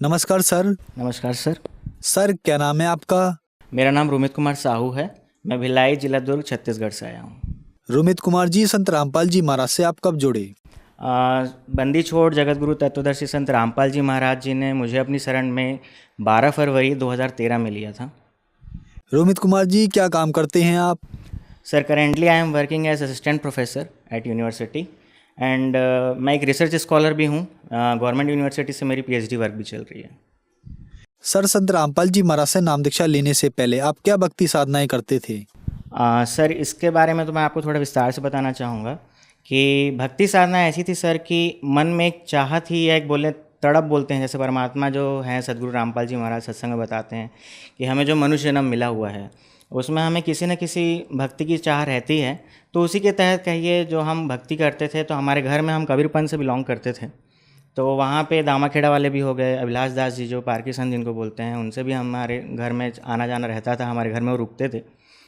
नमस्कार सर। नमस्कार sir. Sir क्या नाम है आपका? मेरा नाम रोमित कुमार साहू है। मैं भिलाई, जिला दुर्ग, छत्तीसगढ़ से आया हूँ। रोमित कुमार जी, संत रामपाल जी महाराज से आप कब जुड़े? बंदी छोड़ जगत गुरु तत्वदर्शी संत रामपाल जी महाराज जी ने मुझे अपनी शरण में 12 फरवरी 2013 में लिया था। रोमित कुमार जी क्या काम करते हैं आप? Sir currently I am working as assistant professor at university and मैं एक रिसर्च स्कॉलर भी हूँ। गवर्नमेंट यूनिवर्सिटी से मेरी पीएचडी वर्क भी चल रही है। सर संत रामपाल जी महाराज से नाम दीक्षा लेने से पहले आप क्या भक्ति साधनाएं करते थे? सर इसके बारे में तो मैं आपको थोड़ा विस्तार से बताना चाहूँगा कि भक्ति साधना ऐसी थी सर कि मन में एक चाहत ही या एक बोले तड़प बोलते हैं, जैसे परमात्मा जो हैं सदगुरु रामपाल जी महाराज सत्संग में बताते हैं कि हमें जो मनुष्य जन्म मिला हुआ है उसमें हमें किसी न किसी भक्ति की चाह रहती है। तो उसी के तहत कहिए जो हम भक्ति करते थे, तो हमारे घर में हम कबीरपंथ से बिलोंग करते थे। तो वहाँ पे दामाखेड़ा वाले भी हो गए, अभिलाष दास जी जो पार्किसन जिनको बोलते हैं, उनसे भी हमारे घर में आना जाना रहता था, हमारे घर में वो रुकते थे।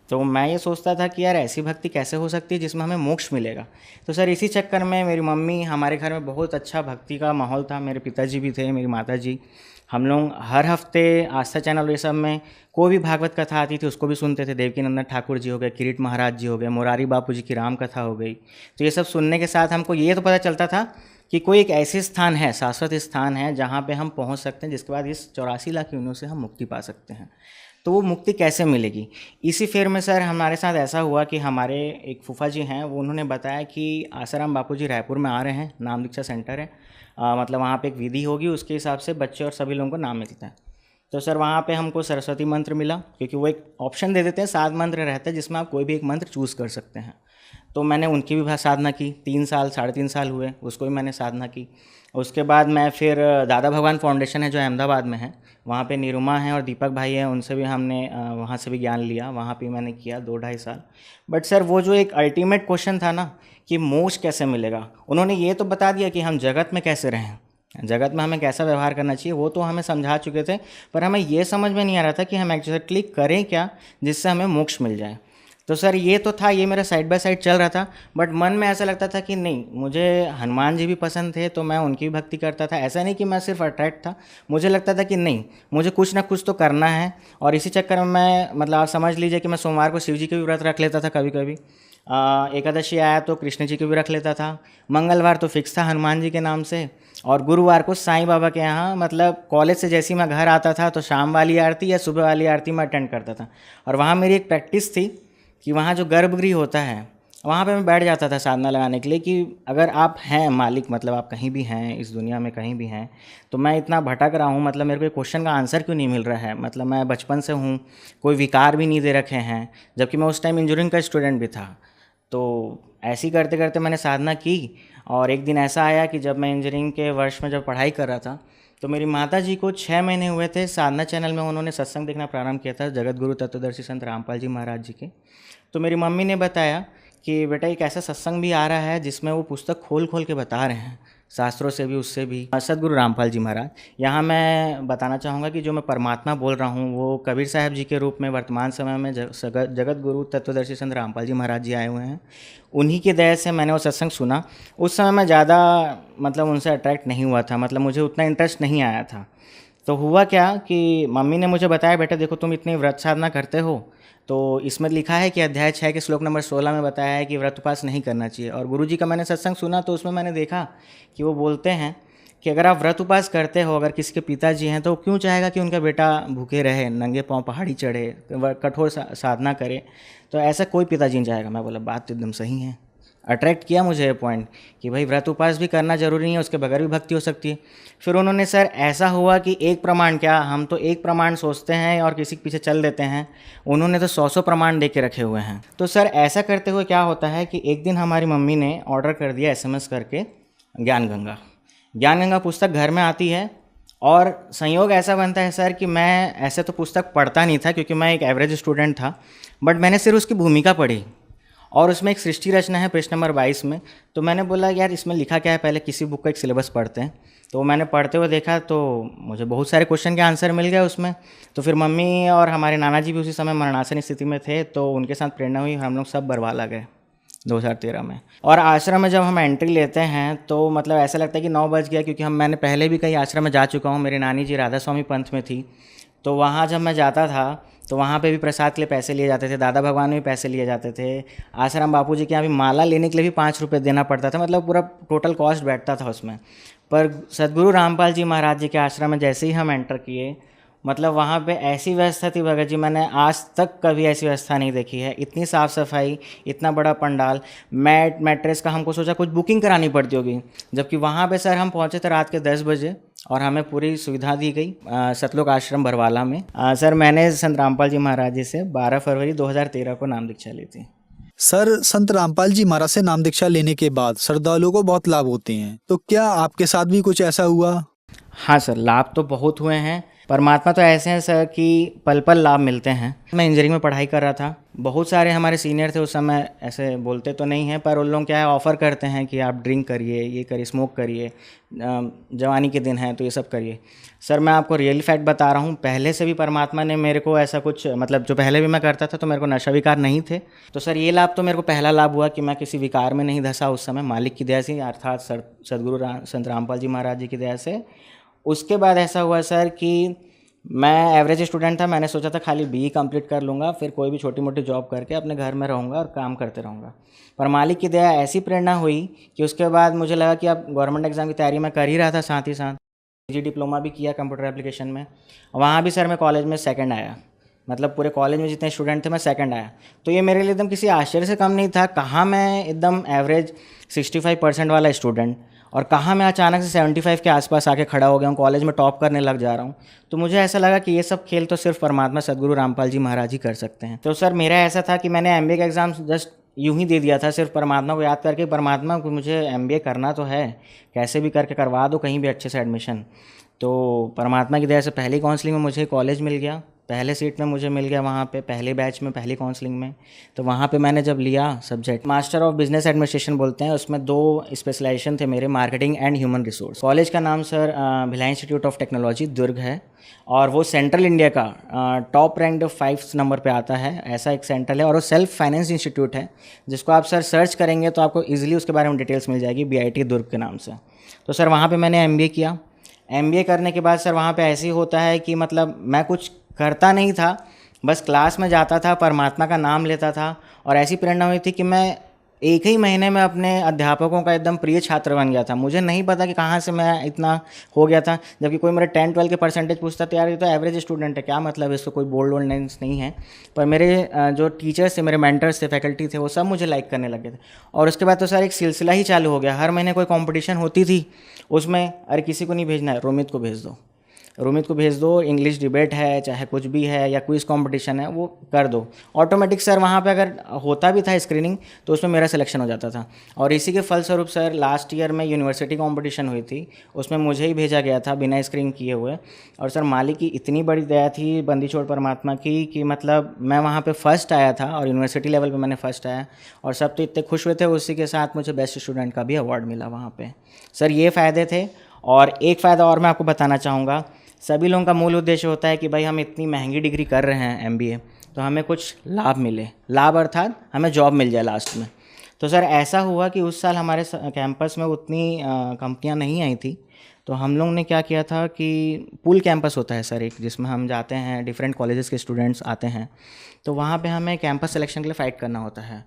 तो मैं ये सोचता था कि यार ऐसी भक्ति कैसे हो सकती है जिसमें हमें मोक्ष मिलेगा। तो सर इसी चक्कर में मेरी मम्मी, हमारे घर में बहुत अच्छा भक्ति का माहौल था, मेरे पिताजी भी थे, मेरी माता जी, हम लोग हर हफ्ते आस्था चैनल ये सब में कोई भी भागवत कथा आती थी उसको भी सुनते थे। देवकीनंदन ठाकुर जी हो गए, किरीट महाराज जी हो गए, मुरारी बापू जी की राम कथा हो गई। तो ये सब सुनने के साथ हमको ये तो पता चलता था कि कोई एक ऐसी स्थान है, शाश्वत स्थान है जहाँ पे हम पहुँच सकते हैं, जिसके बाद इस 84 लाख योनियों से हम मुक्ति पा सकते हैं। तो वो मुक्ति कैसे मिलेगी, इसी फेर में सर हमारे साथ ऐसा हुआ कि हमारे एक फूफा जी हैं, वो उन्होंने बताया कि आसाराम बापू जी रायपुर में आ रहे हैं, नाम दीक्षा सेंटर है, मतलब वहाँ पे एक विधि होगी, उसके हिसाब से बच्चे और सभी लोगों को नाम मिलता है। तो सर वहाँ पे हमको सरस्वती मंत्र मिला, क्योंकि वो एक ऑप्शन दे देते हैं, 7 मंत्र रहता है जिसमें आप कोई भी एक मंत्र चूज़ कर सकते हैं। तो मैंने उनकी भी साधना की, 3 साल 3.5 साल हुए, उसको भी मैंने साधना की। उसके बाद मैं फिर दादा भगवान फाउंडेशन है जो अहमदाबाद में है, वहाँ पे निरुमा हैं और दीपक भाई हैं, उनसे भी हमने वहाँ से भी ज्ञान लिया, वहाँ पे मैंने किया 2-2.5 साल। बट सर वो जो एक अल्टीमेट क्वेश्चन था ना कि मोक्ष कैसे मिलेगा, उन्होंने ये तो बता दिया कि हम जगत में कैसे रहें, जगत में हमें कैसा व्यवहार करना चाहिए, वो तो हमें समझा चुके थे, पर हमें ये समझ में नहीं आ रहा था कि हम एक्जैक्टली करें क्या जिससे हमें मोक्ष मिल जाए। तो सर ये तो था, ये मेरा साइड बाय साइड चल रहा था, बट मन में ऐसा लगता था कि नहीं, मुझे हनुमान जी भी पसंद थे तो मैं उनकी भी भक्ति करता था। ऐसा नहीं कि मैं सिर्फ अट्रैक्ट था, मुझे लगता था कि नहीं, मुझे कुछ ना कुछ तो करना है। और इसी चक्कर में मैं, मतलब आप समझ लीजिए कि मैं सोमवार को शिव जी के भी व्रत रख लेता था, कभी कभी एकादशी आया तो कृष्ण जी के भी रख लेता था, मंगलवार तो फिक्स था हनुमान जी के नाम से, और गुरुवार को साईं बाबा के यहाँ, मतलब कॉलेज से जैसे ही मैं घर आता था तो शाम वाली आरती या सुबह वाली आरती मैं अटेंड करता था। और वहाँ मेरी एक प्रैक्टिस थी कि वहाँ जो गर्भगृह होता है वहाँ पे मैं बैठ जाता था साधना लगाने के लिए, कि अगर आप हैं मालिक, मतलब आप कहीं भी हैं इस दुनिया में, कहीं भी हैं, तो मैं इतना भटक रहा हूँ, मतलब मेरे को क्वेश्चन का आंसर क्यों नहीं मिल रहा है, मतलब मैं बचपन से हूँ, कोई विकार भी नहीं दे रखे हैं, जबकि मैं उस टाइम इंजीनियरिंग का स्टूडेंट भी था। तो ऐसे ही करते करते मैंने साधना की, और एक दिन ऐसा आया कि जब मैं इंजीनियरिंग के वर्ष में जब पढ़ाई कर रहा था, तो मेरी माता जी को 6 महीने हुए थे, साधना चैनल में उन्होंने सत्संग देखना प्रारंभ किया था जगत गुरु तत्वदर्शी संत रामपाल जी महाराज जी के। तो मेरी मम्मी ने बताया कि बेटा एक ऐसा सत्संग भी आ रहा है जिसमें वो पुस्तक खोल खोल के बता रहे हैं, शास्त्रों से भी उससे भी, सदगुरु रामपाल जी महाराज। यहाँ मैं बताना चाहूँगा कि जो मैं परमात्मा बोल रहा हूँ वो कबीर साहब जी के रूप में वर्तमान समय में जगत गुरु तत्वदर्शी संत रामपाल जी महाराज जी आए हुए हैं। उन्हीं के दया से मैंने वो सत्संग सुना। उस समय मैं ज़्यादा, मतलब उनसे अट्रैक्ट नहीं हुआ था, मतलब मुझे उतना इंटरेस्ट नहीं आया था। तो हुआ क्या कि मम्मी ने मुझे बताया, बेटा देखो तुम इतनी व्रत साधना करते हो, तो इसमें लिखा है कि अध्याय 6 के श्लोक नंबर 16 में बताया है कि व्रत उपास नहीं करना चाहिए। और गुरुजी का मैंने सत्संग सुना तो उसमें मैंने देखा कि वो बोलते हैं कि अगर आप व्रत उपास करते हो, अगर किसी के पिताजी हैं, तो क्यों चाहेगा कि उनका बेटा भूखे रहे, नंगे पाँव पहाड़ी चढ़े, कठोर साधना करे। तो ऐसा कोई पिताजी नहीं चाहेगा। मैं बोला बात तो एकदम सही है। अट्रैक्ट किया मुझे ये पॉइंट कि भाई व्रत उपास भी करना जरूरी नहीं है, उसके बगैर भी भक्ति हो सकती है। फिर उन्होंने, सर ऐसा हुआ कि एक प्रमाण क्या, हम तो एक प्रमाण सोचते हैं और किसी के पीछे चल देते हैं, उन्होंने तो 100 प्रमाण दे के रखे हुए हैं। तो सर ऐसा करते हुए क्या होता है कि एक दिन हमारी मम्मी ने ऑर्डर कर दिया SMS करके ज्ञान गंगा पुस्तक घर में आती है, और संयोग ऐसा बनता है सर कि मैं ऐसे तो पुस्तक पढ़ता नहीं था क्योंकि मैं एक एवरेज स्टूडेंट था, बट मैंने सिर्फ उसकी भूमिका पढ़ी, और उसमें एक सृष्टि रचना है पृष्ठ नंबर 22 में। तो मैंने बोला यार इसमें लिखा क्या है, पहले किसी बुक का एक सिलेबस पढ़ते हैं। तो मैंने पढ़ते हुए देखा तो मुझे बहुत सारे क्वेश्चन के आंसर मिल गए उसमें। तो फिर मम्मी और हमारे नाना जी भी उसी समय मरणासन स्थिति में थे, तो उनके साथ प्रेरणा हुई, हम लोग सब बरवाला गए। 2013 में। और आश्रम में जब हम एंट्री लेते हैं तो मतलब ऐसा लगता है कि 9 बज गया, क्योंकि मैंने पहले भी कई आश्रम में जा चुका हूँ। मेरी नानी जी राधा स्वामी पंथ में थी, तो वहाँ जब मैं जाता था तो वहाँ पे भी प्रसाद के लिए पैसे लिए जाते थे, दादा भगवान में भी पैसे लिए जाते थे, आश्रम बापू जी के यहाँ भी माला लेने के लिए भी 5 रुपये देना पड़ता था, मतलब पूरा टोटल कॉस्ट बैठता था उसमें। पर सद्गुरु रामपाल जी महाराज जी के आश्रम में जैसे ही हम एंटर किए, मतलब वहाँ पे ऐसी व्यवस्था थी भगत जी, मैंने आज तक कभी ऐसी व्यवस्था नहीं देखी है। इतनी साफ़ सफाई, इतना बड़ा पंडाल, मैट मैट्रेस का हमको सोचा कुछ बुकिंग करानी पड़ती होगी, जबकि वहाँ पे सर हम पहुँचे थे रात के 10 बजे और हमें पूरी सुविधा दी गई सतलोक आश्रम भरवाला में। सर मैंने संत रामपाल जी महाराज जी से 12 फरवरी 2013 को नाम दीक्षा ली थी। सर, संत रामपाल जी महाराज से नाम दीक्षा लेने के बाद श्रद्धालुओं को बहुत लाभ होते हैं, तो क्या आपके साथ भी कुछ ऐसा हुआ? हाँ सर, लाभ तो बहुत हुए हैं। परमात्मा तो ऐसे हैं सर कि पल पल लाभ मिलते हैं। मैं इंजीनियरिंग में पढ़ाई कर रहा था, बहुत सारे हमारे सीनियर थे उस समय, ऐसे बोलते तो नहीं हैं पर उन लोग क्या है ऑफ़र करते हैं कि आप ड्रिंक करिए, ये करिए, स्मोक करिए, जवानी के दिन हैं तो ये सब करिए। सर मैं आपको रियल फैक्ट बता रहा हूँ, पहले से भी परमात्मा ने मेरे को ऐसा कुछ, मतलब जो पहले भी मैं करता था तो मेरे को नशा विकार नहीं थे। तो सर ये लाभ तो मेरे को पहला लाभ हुआ कि मैं किसी विकार में नहीं धंसा उस समय, मालिक की दया से, अर्थात सदगुरु संत रामपाल जी महाराज जी की दया से। उसके बाद ऐसा हुआ सर कि मैं एवरेज स्टूडेंट था, मैंने सोचा था खाली BE कंप्लीट कर लूँगा, फिर कोई भी छोटी मोटी जॉब करके अपने घर में रहूँगा और काम करते रहूँगा। पर मालिक की दया ऐसी प्रेरणा हुई कि उसके बाद मुझे लगा कि अब गवर्नमेंट एग्ज़ाम की तैयारी मैं कर ही रहा था, साथ ही साथ PG डिप्लोमा भी किया कंप्यूटर एप्लीकेशन में। वहाँ भी सर मैं कॉलेज में सेकंड आया, मतलब पूरे कॉलेज में जितने स्टूडेंट थे मैं सेकंड आया। तो ये मेरे लिए एकदम किसी आश्चर्य से कम नहीं था, कहाँ मैं एकदम एवरेज 65% वाला स्टूडेंट और कहाँ मैं अचानक से 75 के आसपास आके खड़ा हो गया हूँ, कॉलेज में टॉप करने लग जा रहा हूँ। तो मुझे ऐसा लगा कि ये सब खेल तो सिर्फ परमात्मा सदगुरु रामपाल जी महाराज ही कर सकते हैं। तो सर मेरा ऐसा था कि मैंने MBA का एग्ज़ाम जस्ट यूं ही दे दिया था, सिर्फ परमात्मा को याद करके, परमात्मा को मुझे MBA करना तो है, कैसे भी करके करवा दो कहीं भी अच्छे से एडमिशन। तो परमात्मा की दया से पहली काउंसलिंग में मुझे कॉलेज मिल गया, पहले सीट में मुझे मिल गया वहाँ पे, पहले बैच में, पहली काउंसलिंग में। तो वहाँ पे मैंने जब लिया subject master of business administration बोलते हैं, उसमें 2 स्पेशलाइजेशन थे मेरे, marketing and human resource. College का नाम sir Bhilai institute of technology Durg है और वो सेंट्रल इंडिया का टॉप रैंक्ड 5 नंबर पे आता है, ऐसा एक सेंटर है। और वो सेल्फ फाइनेंस इंस्टीट्यूट है, जिसको आप सर सर्च करेंगे तो आपको ईजिली उसके बारे में डिटेल्स मिल जाएगी, BIT दुर्ग के नाम से। तो सर वहाँ पर मैंने MBA किया। MBA करने के बाद सर वहाँ पे ऐसे ही होता है कि मतलब मैं कुछ करता नहीं था, बस क्लास में जाता था, परमात्मा का नाम लेता था और ऐसी प्रेरणा हुई थी कि मैं 1 ही महीने में अपने अध्यापकों का एकदम प्रिय छात्र बन गया था। मुझे नहीं पता कि कहाँ से मैं इतना हो गया था, जबकि कोई मेरे 10-12 के परसेंटेज पूछता तो यार ये तो एवरेज स्टूडेंट है, क्या मतलब है, इसको कोई बोल्ड वोल्डनेस नहीं है। पर मेरे जो टीचर्स थे, मेरे मेंटर्स थे, फैकल्टी थे, वो सब मुझे लाइक करने लगे थे। और उसके बाद तो सर एक सिलसिला ही चालू हो गया, हर महीने कोई कॉम्पिटिशन होती थी, उसमें अरे किसी को नहीं भेजना है, रोमित को भेज दो, रोमित को भेज दो, इंग्लिश डिबेट है, चाहे कुछ भी है या क्विज कंपटीशन है, वो कर दो। ऑटोमेटिक सर वहाँ पे अगर होता भी था स्क्रीनिंग तो उसमें मेरा सिलेक्शन हो जाता था। और इसी के फलस्वरूप सर लास्ट ईयर में यूनिवर्सिटी कंपटीशन हुई थी, उसमें मुझे ही भेजा गया था बिना स्क्रीन किए हुए। और सर मालिक की इतनी बड़ी दया थी, बंदी छोड़ परमात्मा की, कि मतलब मैं वहाँ पर फर्स्ट आया था और यूनिवर्सिटी लेवल पर मैंने फर्स्ट आया और सब तो इतने खुश हुए थे। उसी के साथ मुझे बेस्ट स्टूडेंट का भी अवार्ड मिला वहाँ पर। सर ये फ़ायदे थे। और एक फ़ायदा और मैं आपको बताना चाहूँगा, सभी लोगों का मूल उद्देश्य होता है कि भाई हम इतनी महंगी डिग्री कर रहे हैं MBA, तो हमें कुछ लाभ मिले, लाभ अर्थात हमें जॉब मिल जाए लास्ट में। तो सर ऐसा हुआ कि उस साल हमारे कैंपस में उतनी कंपनियां नहीं आई थी, तो हम लोग ने क्या किया था कि पूल कैंपस होता है सर एक, जिसमें हम जाते हैं, डिफरेंट कॉलेजेस के स्टूडेंट्स आते हैं, तो वहाँ पे हमें कैंपस सिलेक्शन के लिए फ़ाइट करना होता है।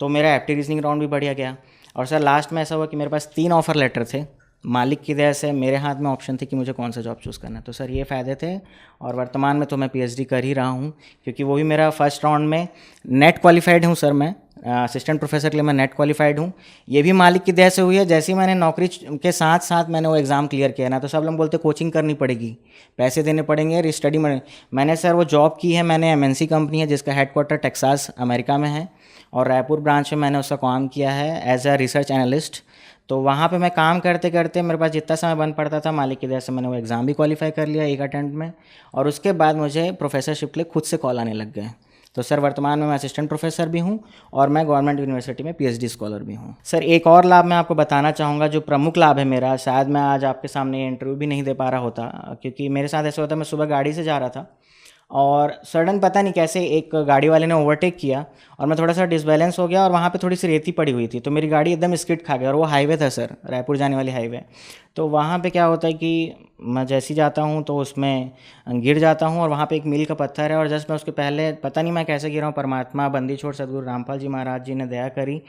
तो मेरा एप्टी रीजनिंग राउंड भी बढ़िया गया और सर लास्ट में ऐसा हुआ कि मेरे पास 3 ऑफ़र लेटर थे। मालिक की दया से मेरे हाथ में ऑप्शन थी कि मुझे कौन सा जॉब चूज़ करना है। तो सर ये फ़ायदे थे। और वर्तमान में तो मैं PhD कर ही रहा हूँ, क्योंकि वो भी मेरा फर्स्ट राउंड में नेट क्वालिफाइड हूँ सर। मैं असिस्टेंट प्रोफेसर के लिए मैं नेट क्वालिफाइड हूँ। ये भी मालिक की दया से हुई है। जैसे ही मैंने नौकरी के साथ साथ मैंने वो एग्ज़ाम क्लियर किया ना, तो सब लोग बोलते कोचिंग करनी पड़ेगी, पैसे देने पड़ेंगे, स्टडी में। मैंने सर वो जॉब की है, मैंने MNC कंपनी है जिसका हेडक्वार्टर टेक्सास अमेरिका में है और रायपुर ब्रांच में मैंने उसका काम किया है एज अ रिसर्च एनालिस्ट। तो वहाँ पे मैं काम करते करते मेरे पास जितना समय बन पड़ता था, मालिक की दया से मैंने वो एग्ज़ाम भी क्वालिफाई कर लिया एक अटेम्प्ट में। और उसके बाद मुझे प्रोफेसरशिप के लिए खुद से कॉल आने लग गए। तो सर वर्तमान में मैं असिस्टेंट प्रोफेसर भी हूँ और मैं गवर्नमेंट यूनिवर्सिटी में PhD स्कॉलर भी हूँ। सर एक और लाभ मैं आपको बताना चाहूँगा, जो प्रमुख लाभ है मेरा, शायद मैं आज आपके सामने इंटरव्यू भी नहीं दे पा रहा होता, क्योंकि मेरे साथ ऐसा होता है मैं सुबह गाड़ी से जा रहा था और सडन पता नहीं कैसे एक गाड़ी वाले ने ओवरटेक किया और मैं थोड़ा सा डिसबैलेंस हो गया और वहाँ पे थोड़ी सी रेती पड़ी हुई थी, तो मेरी गाड़ी एकदम स्किड खा गई और वो हाईवे था सर, रायपुर जाने वाली हाईवे। तो वहाँ पे क्या होता है कि मैं जैसे ही जाता हूँ तो उसमें गिर जाता हूँ और वहाँ पे एक मील का पत्थर है और जस्ट मैं उसके पहले पता नहीं मैं कैसे गिरा हूँ, परमात्मा बंदी छोड़ सदगुरु रामपाल जी महाराज जी ने दया करी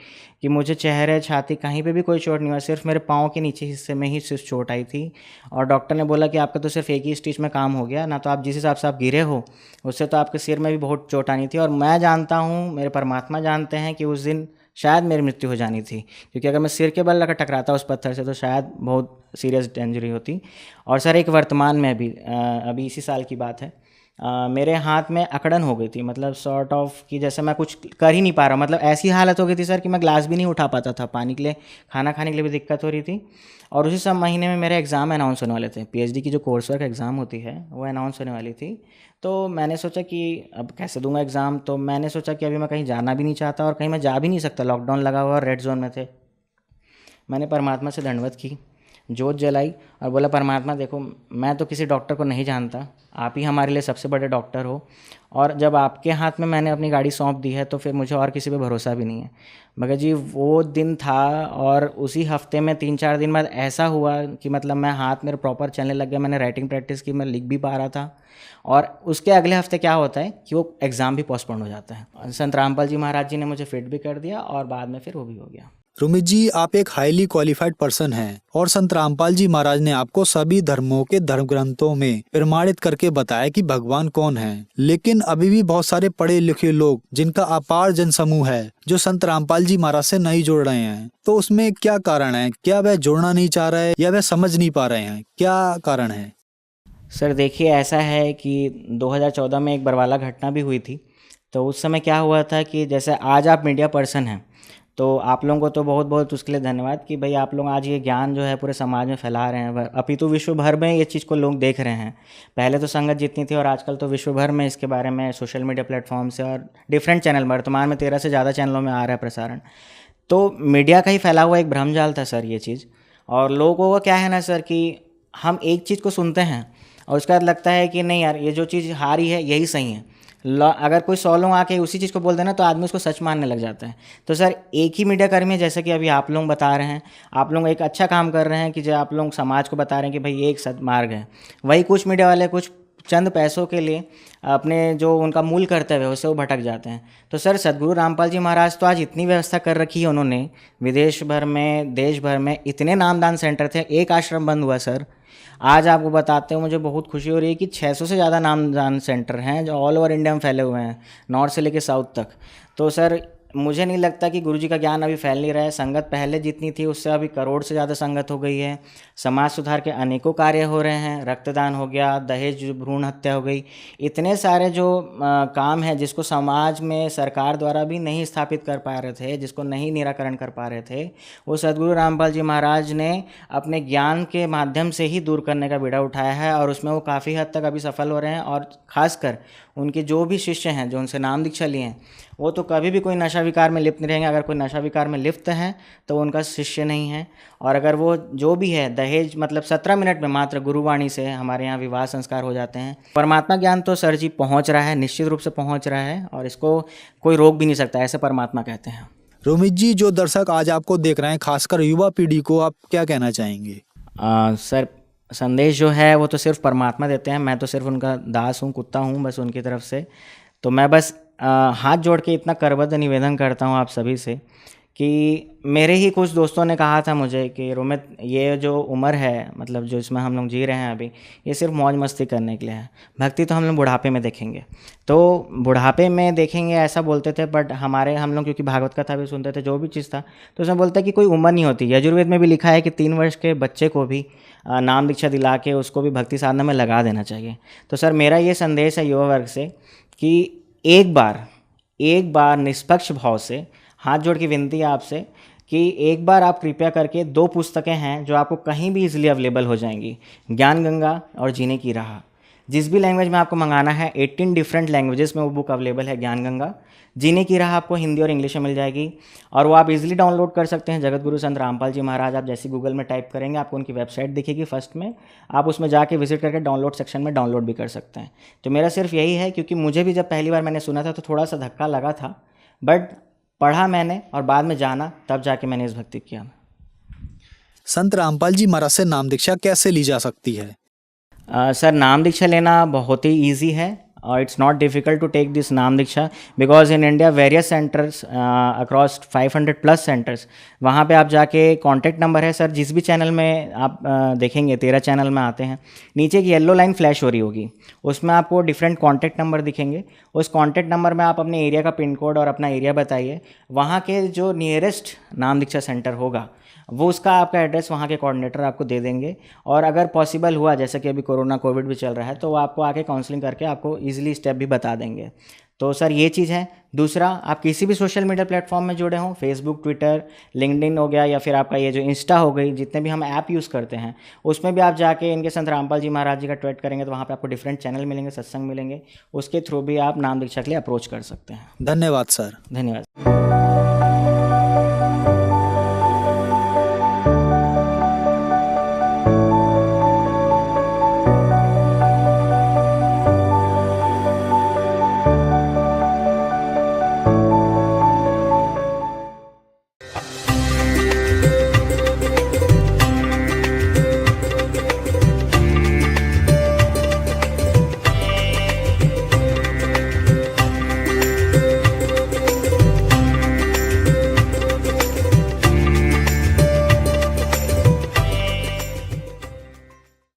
कि मुझे चेहरे छाती कहीं पे भी कोई चोट नहीं हुआ, सिर्फ मेरे पाँव के नीचे हिस्से में ही सिर्फ चोट आई थी। और डॉक्टर ने बोला कि आपका तो सिर्फ एक ही स्टिच में काम हो गया ना, तो आप जिस हिसाब से आप गिरे हो उससे तो आपके सिर में भी बहुत चोट आनी थी। और मैं जानता हूँ, मेरे परमात्मा जानते हैं कि उस दिन शायद मेरी मृत्यु हो जानी थी, क्योंकि अगर मैं सिर के बल लगा टकराता उस पत्थर से तो शायद बहुत सीरियस इंजरी होती। और सर एक वर्तमान में अभी इसी साल की बात है, मेरे हाथ में अकड़न हो गई थी, मतलब सॉर्ट ऑफ कि जैसे मैं कुछ कर ही नहीं पा रहा, मतलब ऐसी हालत हो गई थी सर कि मैं ग्लास भी नहीं उठा पाता था, पानी के लिए खाना खाने के लिए भी दिक्कत हो रही थी। और उसी सब महीने में मेरे एग्ज़ाम अनाउंस होने वाले थे, पीएचडी की जो कोर्स वर्क एग्ज़ाम होती है वो अनाउंस होने वाली थी। तो मैंने सोचा कि अब कैसे दूंगा एग्ज़ाम, तो मैंने सोचा कि अभी मैं कहीं जाना भी नहीं चाहता और कहीं मैं जा भी नहीं सकता, लॉकडाउन लगा हुआ और रेड जोन में थे। मैंने परमात्मा से दंडवत की, जोत जलाई और बोला परमात्मा देखो, मैं तो किसी डॉक्टर को नहीं जानता, आप ही हमारे लिए सबसे बड़े डॉक्टर हो, और जब आपके हाथ में मैंने अपनी गाड़ी सौंप दी है तो फिर मुझे और किसी पे भरोसा भी नहीं है। मगर जी वो दिन था और उसी हफ्ते में 3-4 दिन बाद ऐसा हुआ कि मतलब मैं हाथ मेरे प्रॉपर चलने लग गया, मैंने राइटिंग प्रैक्टिस की, मैं लिख भी पा रहा था। और उसके अगले हफ्ते क्या होता है कि वो एग्ज़ाम भी पोस्टपोन हो जाता है। संत रामपाल जी महाराज जी ने मुझे फिट भी कर दिया और बाद में फिर वो भी हो गया। रोमित जी, आप एक हाईली क्वालिफाइड पर्सन हैं और संत रामपाल जी महाराज ने आपको सभी धर्मों के धर्म ग्रंथों में प्रमाणित करके बताया कि भगवान कौन है। लेकिन अभी भी बहुत सारे पढ़े लिखे लोग जिनका अपार जनसमूह है जो संत रामपाल जी महाराज से नहीं जुड़ रहे हैं, तो उसमें क्या कारण है? क्या वह जुड़ना नहीं चाह रहे या वह समझ नहीं पा रहे हैं? क्या कारण है? सर देखिए, ऐसा है कि 2014 में एक बरवाला घटना भी हुई थी। तो उस समय क्या हुआ था कि जैसे आज आप मीडिया पर्सन हैं, तो आप लोगों को तो बहुत बहुत उसके लिए धन्यवाद कि भाई आप लोग आज ये ज्ञान जो है पूरे समाज में फैला रहे हैं। अपितु विश्व भर में ये चीज़ को लोग देख रहे हैं। पहले तो संगत जितनी थी और आजकल तो विश्व भर में इसके बारे में सोशल मीडिया प्लेटफॉर्म से और डिफरेंट चैनल, वर्तमान में 13 से ज़्यादा चैनलों में आ रहा है प्रसारण। तो मीडिया का ही फैला हुआ एक भ्रमजाल था सर ये चीज़। और लोगों का क्या है ना सर कि हम एक चीज़ को सुनते हैं और उसके बाद लगता है कि नहीं यार, ये जो चीज़ हारी है यही सही है। अगर कोई 100 लोग आके उसी चीज़ को बोल देना तो आदमी उसको सच मानने लग जाता है। तो सर एक ही मीडिया कर्मी है, जैसे कि अभी आप लोग बता रहे हैं, आप लोग एक अच्छा काम कर रहे हैं कि जो आप लोग समाज को बता रहे हैं कि भाई ये एक सदमार्ग है। वही कुछ मीडिया वाले कुछ चंद पैसों के लिए अपने जो उनका मूल कर्तव्य है उससे वो भटक जाते हैं। तो सर सदगुरु रामपाल जी महाराज तो आज इतनी व्यवस्था कर रखी है उन्होंने, विदेश भर में देश भर में इतने नामदान सेंटर थे, एक आश्रम बंद हुआ सर। आज आपको बताते हुए मुझे बहुत खुशी हो रही है कि 600 से ज़्यादा नामदान सेंटर हैं जो ऑल ओवर इंडिया में फैले हुए हैं, नॉर्थ से लेकर साउथ तक। तो सर मुझे नहीं लगता कि गुरुजी का ज्ञान अभी फैल नहीं रहा है। संगत पहले जितनी थी उससे अभी करोड़ से ज़्यादा संगत हो गई है। समाज सुधार के अनेकों कार्य हो रहे हैं, रक्तदान हो गया, दहेज भ्रूण हत्या हो गई, इतने सारे जो काम हैं जिसको समाज में सरकार द्वारा भी नहीं स्थापित कर पा रहे थे, जिसको नहीं निराकरण कर पा रहे थे, वो सदगुरु रामपाल जी महाराज ने अपने ज्ञान के माध्यम से ही दूर करने का बीड़ा उठाया है और उसमें वो काफ़ी हद तक अभी सफल हो रहे हैं। और ख़ासकर उनके जो भी शिष्य हैं जो उनसे नाम दीक्षा लिए हैं वो तो कभी भी कोई नशा विकार में लिप्त नहीं रहेंगे। अगर कोई नशा विकार में लिप्त है तो वो उनका शिष्य नहीं है। और अगर वो जो भी है दहेज, मतलब 17 मिनट में मात्र गुरुवाणी से हमारे यहाँ विवाह संस्कार हो जाते हैं। परमात्मा ज्ञान तो सर जी पहुँच रहा है, निश्चित रूप से पहुँच रहा है और इसको कोई रोक भी नहीं सकता, ऐसे परमात्मा कहते हैं। रोमित जी, जो दर्शक आज आपको देख रहे हैं, खासकर युवा पीढ़ी को आप क्या कहना चाहेंगे? सर संदेश जो है वो तो सिर्फ परमात्मा देते हैं, मैं तो सिर्फ उनका दास हूँ, कुत्ता हूँ बस उनकी तरफ से। तो मैं बस हाथ जोड़ के इतना करबद्ध निवेदन करता हूँ आप सभी से कि मेरे ही कुछ दोस्तों ने कहा था मुझे कि रोमित, ये जो उम्र है, मतलब जो इसमें हम लोग जी रहे हैं अभी, ये सिर्फ मौज मस्ती करने के लिए है। भक्ति तो हम लोग बुढ़ापे में देखेंगे, तो बुढ़ापे में देखेंगे ऐसा बोलते थे। बट हम लोग क्योंकि भागवत कथा भी सुनते थे, जो भी चीज़ था तो उसमें बोलता है कि कोई उम्र नहीं होती। यजुर्वेद में भी लिखा है कि 3 वर्ष के बच्चे को भी नाम दीक्षा दिला के उसको भी भक्ति साधना में लगा देना चाहिए। तो सर मेरा ये संदेश है युवा वर्ग से कि एक बार निष्पक्ष भाव से हाथ जोड़ की विनती है आपसे कि एक बार आप कृपया करके 2 पुस्तकें हैं जो आपको कहीं भी इजीली अवेलेबल हो जाएंगी, ज्ञान गंगा और जीने की राह। जिस भी लैंग्वेज में आपको मंगाना है, 18 डिफरेंट लैंग्वेजेस में वो बुक अवेलेबल है, ज्ञान गंगा। जीने की राह आपको हिंदी और इंग्लिश में मिल जाएगी, और वो आप इजीली डाउनलोड कर सकते हैं। जगत गुरु संत रामपाल जी महाराज आप जैसे गूगल में टाइप करेंगे, आपको उनकी वेबसाइट दिखेगी फर्स्ट में, आप उसमें जाके विजिट करके डाउनलोड सेक्शन में डाउनलोड भी कर सकते हैं। तो मेरा सिर्फ यही है, क्योंकि मुझे भी जब पहली बार मैंने सुना था तो थोड़ा सा धक्का लगा था, बट पढ़ा मैंने और बाद में जाना, तब जाके मैंने इस भक्ति किया। संत रामपाल जी महाराज से नाम दीक्षा कैसे ली जा सकती है? सर, नाम दीक्षा लेना बहुत ही ईजी है, और it's not difficult to take this नाम Diksha, because in India various centres across 500+ centres, वहाँ पे आप जाके कॉन्टैक्ट नंबर है सर, जिस भी चैनल में आप देखेंगे, 13 चैनल में आते हैं, नीचे की येलो लाइन फ्लैश हो रही होगी, उसमें आपको डिफरेंट कॉन्टैक्ट नंबर दिखेंगे। उस कॉन्टैक्ट नंबर में आप अपने एरिया का पिन कोड और अपना एरिया बताइए, वहाँ के जो नियरेस्ट नाम दीक्षा सेंटर होगा वो उसका आपका एड्रेस वहाँ के कोऑर्डिनेटर आपको दे देंगे, और अगर पॉसिबल हुआ, जैसे कि अभी कोरोना कोविड भी चल रहा है, तो वो आपको आके काउंसलिंग करके आपको ईजिली स्टेप भी बता देंगे। तो सर ये चीज़ है। दूसरा, आप किसी भी सोशल मीडिया प्लेटफॉर्म में जुड़े हों, फेसबुक, ट्विटर, लिंक्डइन हो गया, या फिर आपका ये जो इंस्टा हो गई, जितने भी हम ऐप यूज़ करते हैं, उसमें भी आप जाके इनके संत रामपाल जी महाराज जी का ट्वीट करेंगे तो वहाँ पे आपको डिफरेंट चैनल मिलेंगे, सत्संग मिलेंगे, उसके थ्रू भी आप नाम दीक्षा के लिए अप्रोच कर सकते हैं। धन्यवाद सर। धन्यवाद।